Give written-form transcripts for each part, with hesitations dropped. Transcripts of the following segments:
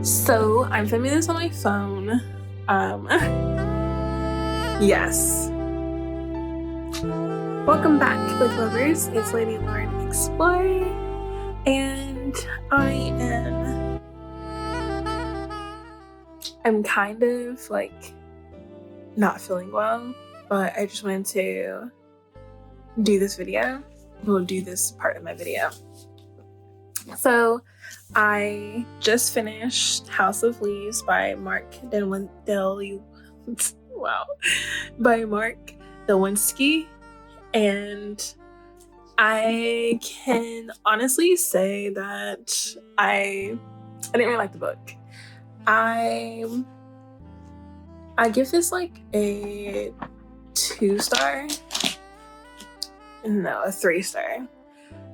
So I'm filming this on my phone. Yes. Welcome back, Booklovers. It's Lady Lauren Explorer, and I'm kind of like not feeling well, but I just wanted to do this video. We'll do this part of my video. So I just finished House of Leaves by Mark Delwinski, and I can honestly say that I didn't really like the book. I give this like a 2-star. No, a 3-star.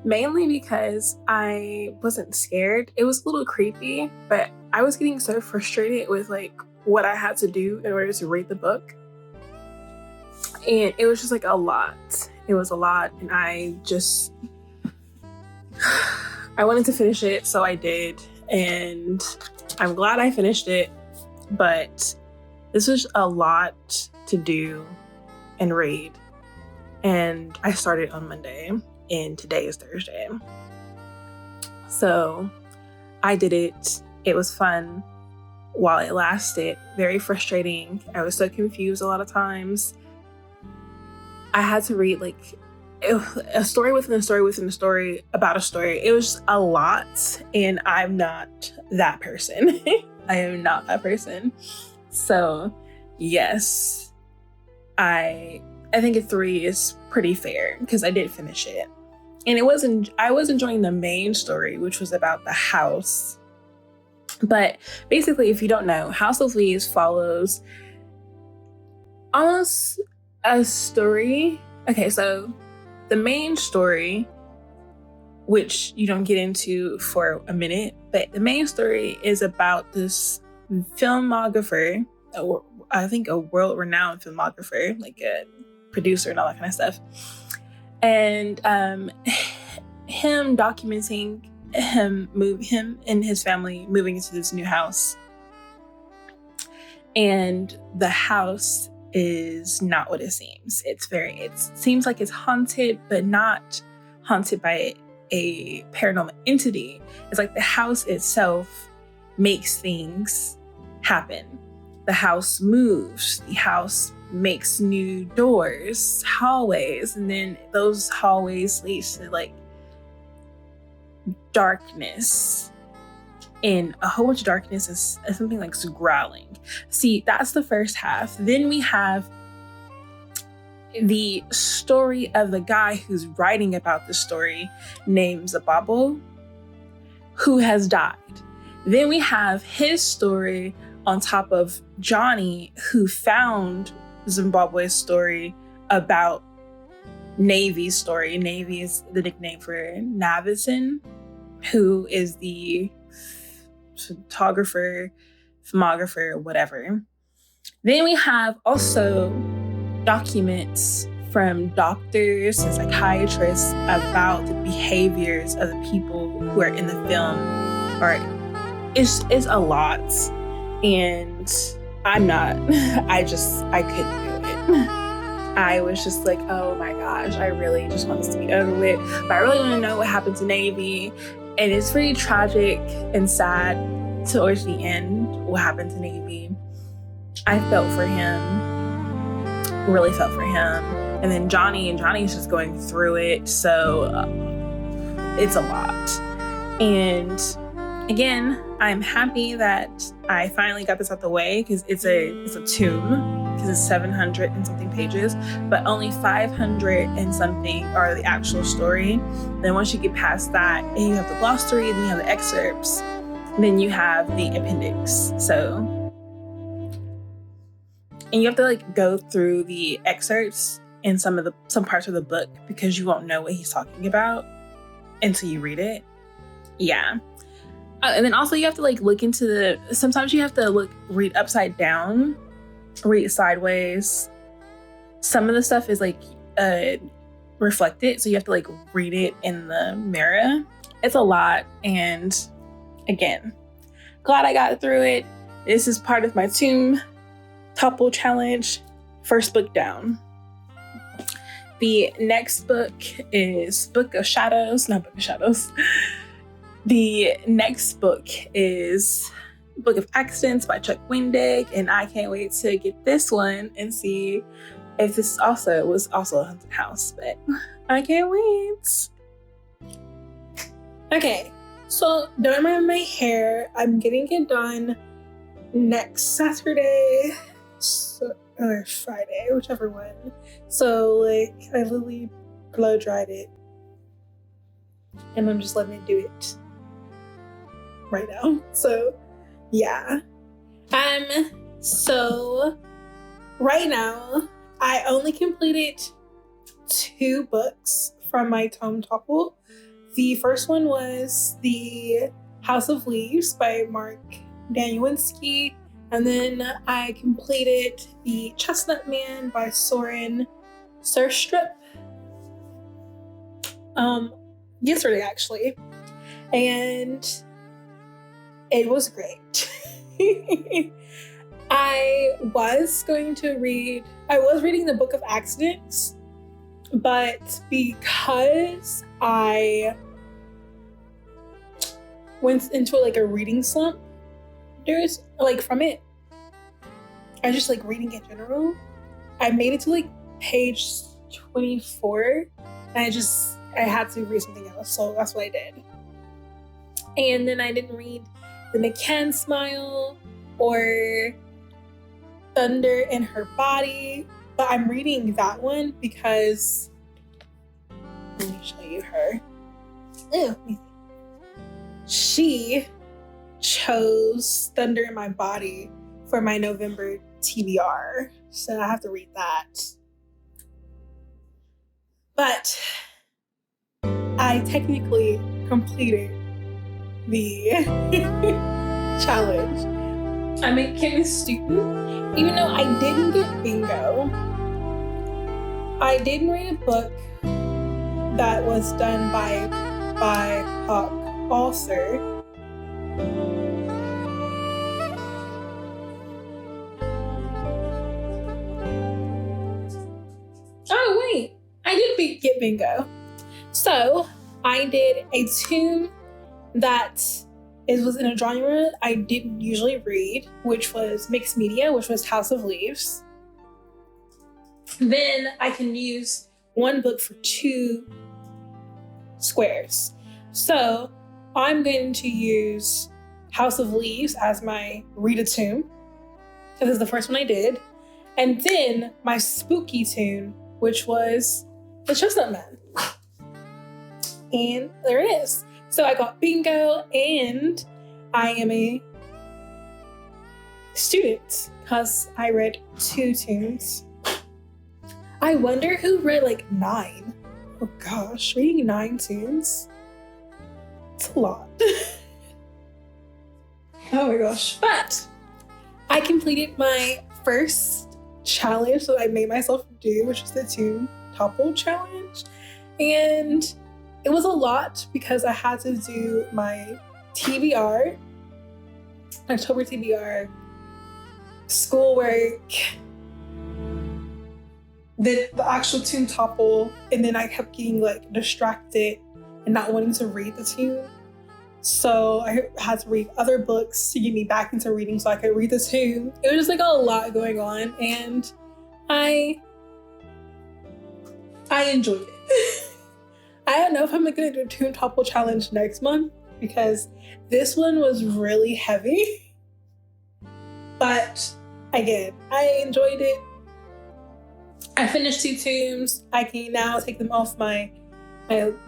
Mainly because I wasn't scared. It was a little creepy, but I was getting so frustrated with like what I had to do in order to read the book. And it was just like a lot. It was a lot, and I wanted to finish it, so I did. And I'm glad I finished it, but this was a lot to do and read. And I started on Monday, and today is Thursday. So I did it. It was fun while it lasted. Very frustrating. I was so confused a lot of times. I had to read like a story within a story within a story about a story. It was a lot, and I'm not that person. I am not that person. So yes, I think a 3 is pretty fair because I did finish it. And I was enjoying the main story, which was about the house. But basically, if you don't know, House of Leaves follows almost a story. Okay, so the main story, which you don't get into for a minute, but the main story is about this filmographer, or I think a world-renowned filmographer, like a producer and all that kind of stuff. And him documenting him and his family moving into this new house. And the house is not what it seems. It seems like it's haunted, but not haunted by a paranormal entity. It's like the house itself makes things happen. The house moves. The house makes new doors, hallways, and then those hallways leads to like darkness, and a whole bunch of darkness is something like growling. See, that's the first half. Then we have the story of the guy who's writing about the story, named Topple, who has died. Then we have his story on top of Johnny, who found Zimbabwe's story about Navy's story. Navy is the nickname for Navison, who is the photographer, filmographer, whatever. Then we have also documents from doctors and psychiatrists about the behaviors of the people who are in the film. It's a lot. And I'm not, I couldn't do it. I was just like, oh my gosh, I really just want this to be over with. But I really want to know what happened to Navy. And it's pretty tragic and sad towards the end, what happened to Navy. I felt for him, really felt for him. And then Johnny's just going through it. So it's a lot. And again, I'm happy that I finally got this out the way, because it's a tome, because it's 700 and something pages, but only 500 and something are the actual story. Then once you get past that, and you have the glossary, then you have the excerpts, then you have the appendix. So, and you have to like go through the excerpts in some parts of the book, because you won't know what he's talking about until you read it. Yeah. And then also you have to like look into sometimes you have to read upside down, read sideways. Some of the stuff is like reflected, so you have to like read it in the mirror. It's a lot. And again, glad I got through it. This is part of my Tome Topple challenge. First book down. The next book is Book of Shadows. Not Book of Shadows. The next book is Book of Accidents by Chuck Wendig, and I can't wait to get this one and see if this was also a haunted house, but I can't wait. Okay, so done my hair. I'm getting it done next Saturday or Friday, whichever one. So like I literally blow dried it and I'm just letting it do it right now. So yeah. So right now I only completed 2 books from my Tome Topple. The first one was The House of Leaves by Mark Danielewski, and then I completed The Chestnut Man by Soren Surstrup yesterday actually, and it was great. I was reading the Book of Accidents, but because I went into like a reading slump, there's like from it, I just like reading in general. I made it to like page 24 and I had to read something else, so that's what I did. And then I didn't read The McCann Smile or Thunder in Her Body, but I'm reading that one because, let me show you her. Ew. She chose Thunder in My Body for my November TBR, so I have to read that. But I technically completed the challenge. I'm a chemist student, even though I didn't get bingo. I didn't read a book that was done by Hawk author. Oh wait, I did get bingo. So I did a tome that was in a genre I didn't usually read, which was mixed media, which was House of Leaves. Then I can use one book for 2 squares. So I'm going to use House of Leaves as my read-a-tune. This is the first one I did. And then my spooky tune, which was The Chestnut Man. And there it is. So I got bingo, and I am a student because I read 2 tunes. I wonder who read like 9. Oh gosh, reading 9 tunes? It's a lot. Oh my gosh. But I completed my first challenge that I made myself do, which was the Tome Topple challenge. And it was a lot because I had to do my TBR, October TBR, schoolwork, the actual Tome Topple, and then I kept getting like distracted and not wanting to read the tune. So I had to read other books to get me back into reading so I could read the tune. It was just like a lot going on, and I enjoyed it. I don't know if I'm gonna do a Tome Topple challenge next month because this one was really heavy. But again, I enjoyed it. I finished 2 tomes. I can now take them off my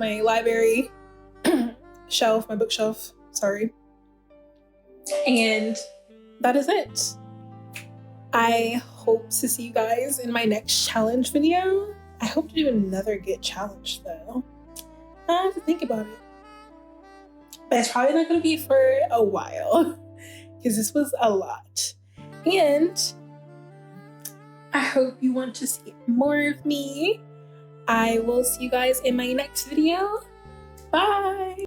library shelf, my bookshelf, sorry. And that is it. I hope to see you guys in my next challenge video. I hope to do another Get challenge though. I have to think about it. But it's probably not going to be for a while because this was a lot. And I hope you want to see more of me. I will see you guys in my next video. Bye!